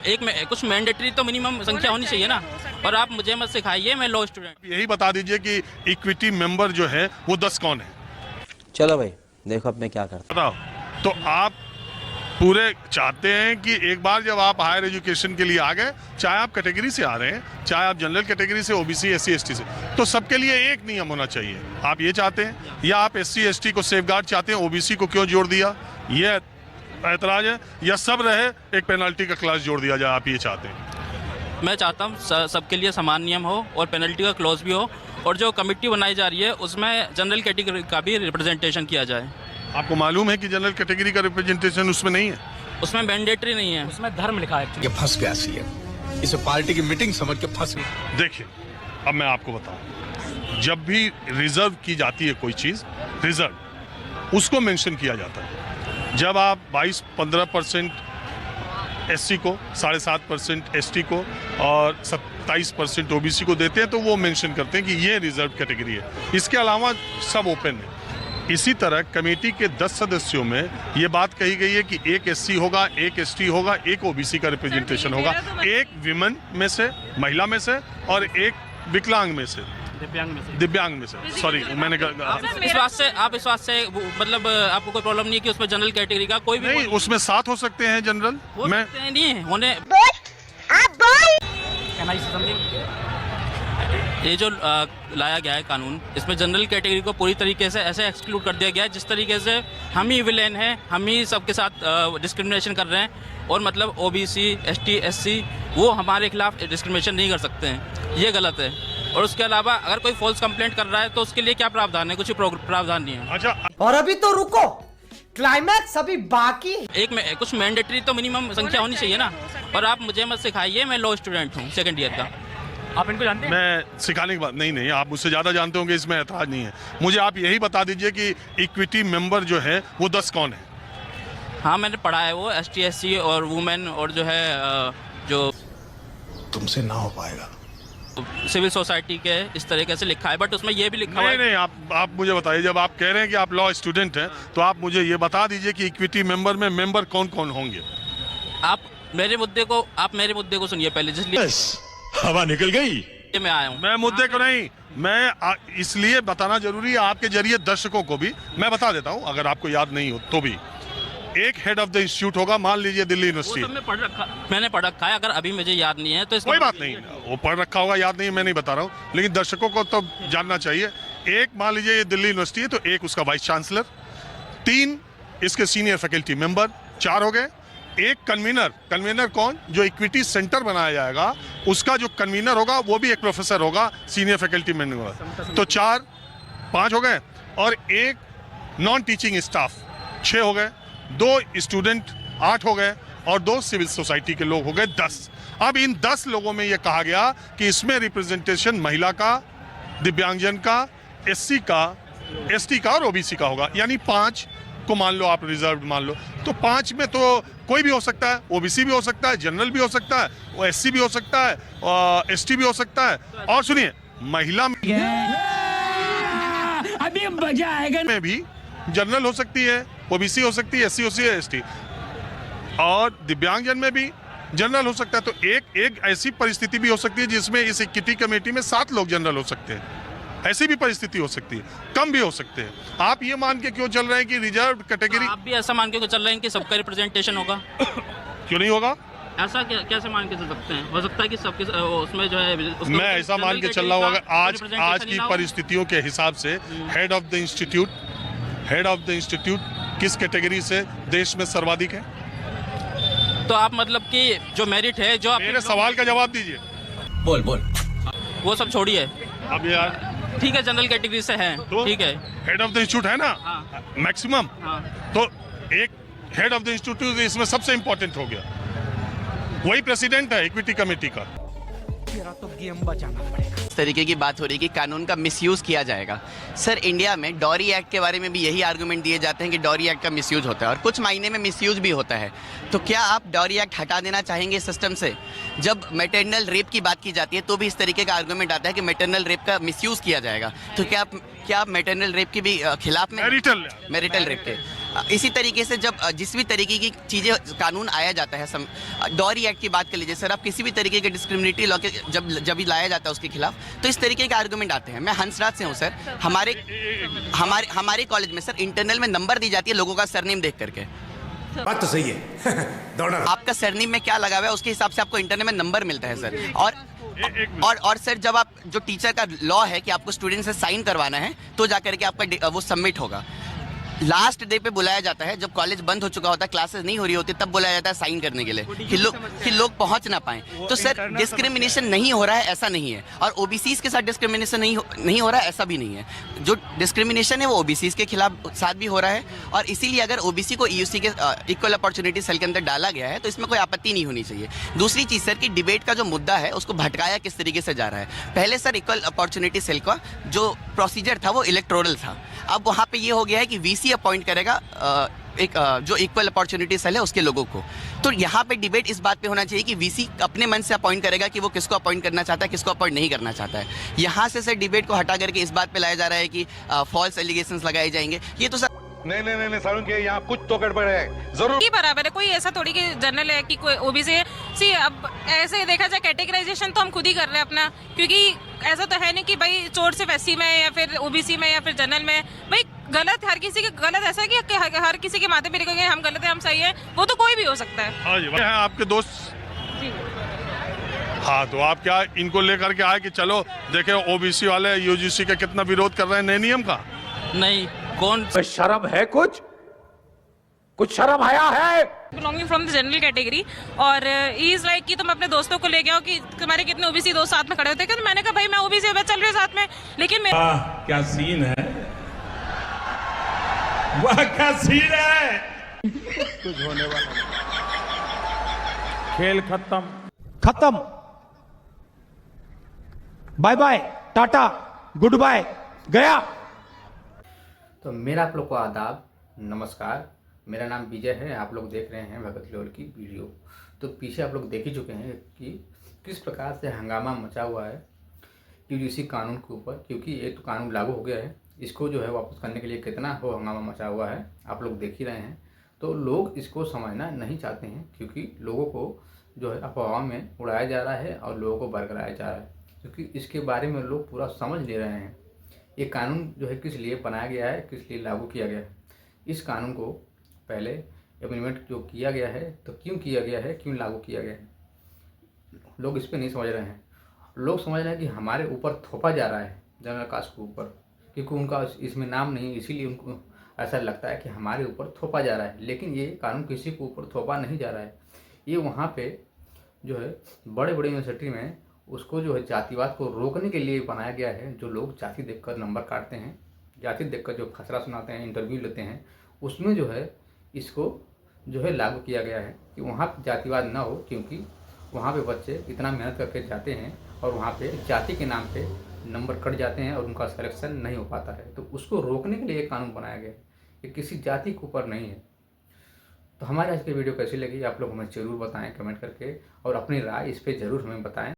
एक में कुछ मैंडेटरी तो मिनिमम संख्या होनी चाहिए ना। और आप मुझे मत सिखाइए, मैं लॉ स्टूडेंट। यही बता दीजिए कि इक्विटी मेंबर जो है वो 10 कौन है। चलो भाई देखो अब मैं क्या करता बताओ। तो आप पूरे चाहते हैं कि एक बार जब आप हायर एजुकेशन के लिए आ गए, चाहे आप कैटेगरी से आ रहे हैं, चाहे आप जनरल कैटेगरी से, ओबीसी, एससी, एसटी से, तो सबके लिए एक नियम होना चाहिए। आप ये चाहते हैं, या आप एससी एसटी को सेफगार्ड चाहते हैं, ओबीसी को क्यों जोड़ दिया, ये ऐतराज है, या सब रहे एक पेनल्टी का क्लास जोड़ दिया जाए, आप ये चाहते हैं? मैं चाहता हूँ सबके लिए समान नियम हो और पेनल्टी का क्लॉज भी हो, और जो कमेटी बनाई जा रही है उसमें जनरल कैटेगरी का भी रिप्रेजेंटेशन किया जाए। आपको मालूम है कि जनरल कैटेगरी का रिप्रेजेंटेशन उसमें नहीं है? उसमें मैंडेटरी नहीं है, उसमें धर्म लिखा है। ये फंस गया सीएम, इसे पार्टी की मीटिंग समझ के फंस गया। देखिए, अब मैं आपको बताऊं, जब भी रिजर्व की जाती है कोई चीज़, रिजर्व उसको मेंशन किया जाता है। जब आप 22% एससी को, 7.5% एसटी को और 27% ओबीसी को देते हैं, तो वो मेंशन करते हैं कि ये रिजर्व कैटेगरी है। इसके अलावा सब ओपन है। इसी तरह कमेटी के 10 सदस्यों में ये बात कही गई है कि एक एससी होगा, एक एसटी होगा, एक ओबीसी का रिप्रेजेंटेशन होगा, एक विमेन में से, महिला में से, और एक विकलांग में से, दिव्यांग में से। सॉरी, मैंने इस बात से मतलब आपको कोई प्रॉब्लम नहीं है कि उसमें जनरल कैटेगरी का कोई भी नहीं, उसमें 7 हो सकते हैं जनरल में। नहीं है होने। ये जो लाया गया है कानून, इसमें जनरल कैटेगरी को पूरी तरीके से ऐसे एक्सक्लूड कर दिया गया है जिस तरीके से हम ही विलेन हैं, हम ही सबके साथ डिस्क्रिमिनेशन कर रहे हैं। और मतलब ओबीसी, एसटी, एससी वो हमारे खिलाफ डिस्क्रिमिनेशन नहीं कर सकते हैं, ये गलत है। और उसके अलावा अगर कोई फॉल्स कंप्लेंट कर रहा है तो उसके लिए क्या प्रावधान है? कुछ प्रावधान नहीं है। अच्छा, और अभी तो रुको, क्लाइमैक्स अभी बाकी। एक में कुछ मैंडेटरी तो मिनिमम संख्या होनी चाहिए ना। और आप मुझे मत सिखाइए, मैं लॉ स्टूडेंट हूँ, 2nd ईयर का। आप इनको जानते हैं? मैं सिखाने की बात नहीं, आप मुझसे ज़्यादा जानते होंगे, इसमें ऐतराज नहीं है। मुझे आप यही बता दीजिए कि इक्विटी मेंबर जो है वो 10 कौन है। हाँ, मैंने पढ़ा है वो एसटी, एससी और वुमेन, और जो है जो तुमसे ना हो पाएगा। सिविल सोसाइटी के, इस तरीके से लिखा है। बट उसमें ये भी लिखा हुआ है। नहीं, आप मुझे बताइए, जब आप कह रहे हैं कि आप लॉ स्टूडेंट हैं, तो आप मुझे ये बता दीजिए कि इक्विटी मेंबर में मेंबर कौन कौन होंगे। आप मेरे मुद्दे को सुनिए पहले, जिसलिए हवा निकल गई। मैं आया हूँ। मैं मुद्दे को नहीं, मैं इसलिए बताना जरूरी है आपके जरिए दर्शकों को भी मैं बता देता हूँ, अगर आपको याद नहीं हो तो भी। एक हेड ऑफ द इंस्टीट्यूट होगा, मान लीजिए दिल्ली यूनिवर्सिटी। मैंने पढ़ रखा है, अगर अभी मुझे याद नहीं है तो कोई बात नहीं, वो पढ़ रखा होगा, याद नहीं, मैं नहीं बता रहा हूँ, लेकिन दर्शकों को तो जानना चाहिए। एक मान लीजिए ये दिल्ली यूनिवर्सिटी है, तो एक उसका वाइस चांसलर, 3 इसके सीनियर फैकल्टी मेंबर, 4 हो गए। एक कन्वीनर कौन? जो इक्विटी सेंटर बनाया जाएगा उसका जो कन्वीनर होगा वो भी एक प्रोफेसर होगा, सीनियर फैकल्टी मेंबर। तो 5 हो गए। और एक नॉन टीचिंग स्टाफ, 6 हो गए। 2 स्टूडेंट, 8 हो गए। और 2 सिविल सोसाइटी के लोग हो गए, 10। अब इन 10 लोगों में यह कहा गया कि इसमें रिप्रेजेंटेशन महिला का, दिव्यांगजन का, एससी का, एसटी का और ओबीसी का होगा। यानी 5 को मान लो आप रिजर्व मान लो, तो 5 में तो कोई भी हो सकता है, ओबीसी भी हो सकता है, जनरल भी हो सकता है, वो एससी भी हो सकता है, और एसटी भी हो सकता है। और सुनिए, महिला अभी मजा आएगा में भी जनरल हो सकती है, ओबीसी हो सकती है, एससी हो सकती है, एसटी, और दिव्यांगजन में भी जनरल हो सकता है। तो एक ऐसी परिस्थिति भी हो सकती है जिसमें इस इक्विटी कमेटी में 7 लोग जनरल हो सकते हैं। ऐसी भी परिस्थिति हो सकती है, कम भी हो सकते हैं। आप ये मान के क्यों चल रहे हैं कि रिजर्व कैटेगरी? आप भी ऐसा मान के चल रहे हैं कि सबका रिप्रेजेंटेशन होगा? क्यों नहीं होगा? ऐसा कैसे मान के चल सकते हैं? हो सकता है कि सबके उसमें जो है मैं ऐसा मान के चल रहा हूँ, अगर आज की परिस्थितियों के हिसाब से हेड ऑफ द इंस्टीट्यूट किस कैटेगरी से देश में सर्वाधिक है? तो आप मतलब कि जो मेरिट है, जो मेरे सवाल का जवाब दीजिए। बोल वो सब छोड़िए। अब यार ठीक है, जनरल कैटेगरी से है, तो ठीक है। हेड ऑफ द इंस्टीट्यूट है ना, हाँ। मैक्सिमम। हाँ। तो एक हेड ऑफ द इंस्टीट्यूट इसमें सबसे इंपॉर्टेंट हो गया, वही प्रेसिडेंट है इक्विटी कमेटी का। तेरा तो गेम बचाना पड़ेगा। इस तरीके की बात हो रही है कि कानून का मिसयूज़ किया जाएगा। सर, इंडिया में डॉरी एक्ट के बारे में भी यही आर्गूमेंट दिए जाते हैं कि डॉरी एक्ट का मिसयूज़ होता है और कुछ मायने में मिसयूज़ भी होता है। तो क्या आप डॉरी एक्ट हटा देना चाहेंगे सिस्टम से? जब मैटरनल रेप की बात की जाती है तो भी इस तरीके का आर्गूमेंट आता है कि मैटरनल रेप का मिसयूज़ किया जाएगा। तो क्या आप मैटरनल रेप के भी खिलाफ में? मैरिटल रेप के इसी तरीके से जब जिस भी तरीके की चीज़ें कानून आया जाता है, डॉरी एक्ट की बात कर लीजिए सर, आप किसी भी तरीके के डिस्क्रिमिनेटरी लॉ के जब भी लाया जाता है उसके खिलाफ, तो इस तरीके के आर्गूमेंट आते हैं। मैं हंसराज से हूँ सर, हमारे कॉलेज में सर इंटरनल में नंबर दी जाती है लोगों का सरनेम देख करके। बात तो सही है। आपका सरनेम में क्या लगा हुआ है उसके हिसाब से आपको इंटरनल में नंबर मिलता है सर। और सर जब आप जो टीचर का लॉ है कि आपको स्टूडेंट से साइन करवाना है तो जाकर के आपका वो सबमिट होगा। लास्ट डे पे बुलाया जाता है, जब कॉलेज बंद हो चुका होता है, क्लासेस नहीं हो रही होती, तब बुलाया जाता है साइन करने के लिए कि लोग पहुंच ना पाए। तो सर डिस्क्रिमिनेशन नहीं हो रहा है ऐसा नहीं है, और ओबीसीज के साथ डिस्क्रिमिनेशन नहीं हो रहा है ऐसा भी नहीं है। जो डिस्क्रिमिनेशन है वो ओबीसीज के खिलाफ साथ भी हो रहा है, और इसीलिए अगर ओबीसी को ईयूसी के इक्वल अपॉर्चुनिटी सेल के अंदर डाला गया है तो इसमें कोई आपत्ति नहीं होनी चाहिए। दूसरी चीज़ सर कि डिबेट का जो मुद्दा है उसको भटकाया किस तरीके से जा रहा है। पहले सर इक्वल अपॉर्चुनिटी सेल का जो प्रोसीजर था वो इलेक्टोरल था, अब वहाँ पे ये हो गया है कि वीसी अपॉइंट करेगा जो इक्वल अपॉर्चुनिटी सेल है उसके लोगों को। तो यहाँ पे डिबेट इस बात पे होना चाहिए कि वीसी अपने मन से अपॉइंट करेगा कि वो किसको अपॉइंट करना चाहता है, किसको अपॉइंट नहीं करना चाहता है। यहाँ से सर डिबेट को हटा करके इस बात पे लाया जा रहा है कि फॉल्स एलिगेशंस लगाए जाएंगे। ये तो सर नहीं सारुण के यहाँ कुछ तो गड़बड़ है जरूर। ही बराबर है, कोई ऐसा थोड़ी कि जनरल है कि कोई ओबीसी है। सी अब ऐसे देखा जाए कैटेगराइजेशन तो हम खुद ही कर रहे हैं अपना, क्योंकि ऐसा तो है नहीं कि भाई चोर सिर्फ एससी में या फिर ओबीसी में या फिर जनरल में। भाई गलत हर किसी के गलत ऐसा है कि हर किसी के माथे पे लिखेंगे हम गलत है हम सही है, वो तो कोई भी हो सकता है। हाँ जी, आपके दोस्त हाँ, तो आप क्या इनको लेकर के आए कि चलो देखे ओबीसी वाले यूजीसी का कितना विरोध कर रहे हैं नए नियम का? नहीं, कौन शर्म है? कुछ शर्म आया है? Belonging from the general category, और ही इज लाइक कि तुम अपने दोस्तों को ले गए हो कि तुम्हारे कितने ओबीसी दोस्त साथ में खड़े होते हैं। तो मैंने कहा भाई मैं ओबीसी में चल रही हूँ साथ में, लेकिन मैं क्या सीन है, वाह क्या सीन है। कुछ होने वाला, खेल खत्म, bye bye, tata, goodbye, गया। तो मेरा आप लोग को आदाब, नमस्कार। मेरा नाम विजय है, आप लोग देख रहे हैं भगत लोल की वीडियो। तो पीछे आप लोग देख ही चुके हैं कि किस प्रकार से हंगामा मचा हुआ है यूजीसी कानून के ऊपर, क्योंकि ये तो कानून लागू हो गया है, इसको जो है वापस करने के लिए कितना वो हंगामा मचा हुआ है आप लोग देख ही रहे हैं। तो लोग इसको समझना नहीं चाहते हैं, क्योंकि लोगों को जो है अफवाह में उड़ाया जा रहा है और लोगों को बरगलाया जा रहा है, क्योंकि इसके बारे में लोग पूरा समझ ले रहे हैं। ये कानून जो है किस लिए बनाया गया है, किस लिए लागू किया गया है। इस कानून को पहले अमेंडमेंट जो किया गया है तो क्यों किया गया है, क्यों लागू किया गया है, लोग इस पर नहीं समझ रहे हैं। लोग समझ रहे हैं कि हमारे ऊपर थोपा जा रहा है जनरल कास्ट के ऊपर, क्योंकि उनका इसमें नाम नहीं, इसीलिए उनको ऐसा लगता है कि हमारे ऊपर थोपा जा रहा है। लेकिन ये कानून किसी के ऊपर थोपा नहीं जा रहा है। ये वहाँ पे जो है बड़े बड़े यूनिवर्सिटी में उसको जो है जातिवाद को रोकने के लिए बनाया गया है। जो लोग जाति देखकर नंबर काटते हैं, जाति देखकर जो खसरा सुनाते हैं, इंटरव्यू लेते हैं, उसमें जो है इसको जो है लागू किया गया है कि वहाँ पे जातिवाद ना हो, क्योंकि वहाँ पे बच्चे इतना मेहनत करके जाते हैं और वहाँ पे जाति के नाम पे नंबर कट जाते हैं और उनका सिलेक्शन नहीं हो पाता है। तो उसको रोकने के लिए एक कानून बनाया गया है, ये किसी जाति के ऊपर नहीं है। तो हमारे आज की वीडियो कैसी लगी आप लोग हमें ज़रूर बताएं कमेंट करके, और अपनी राय इस पर ज़रूर हमें बताएं।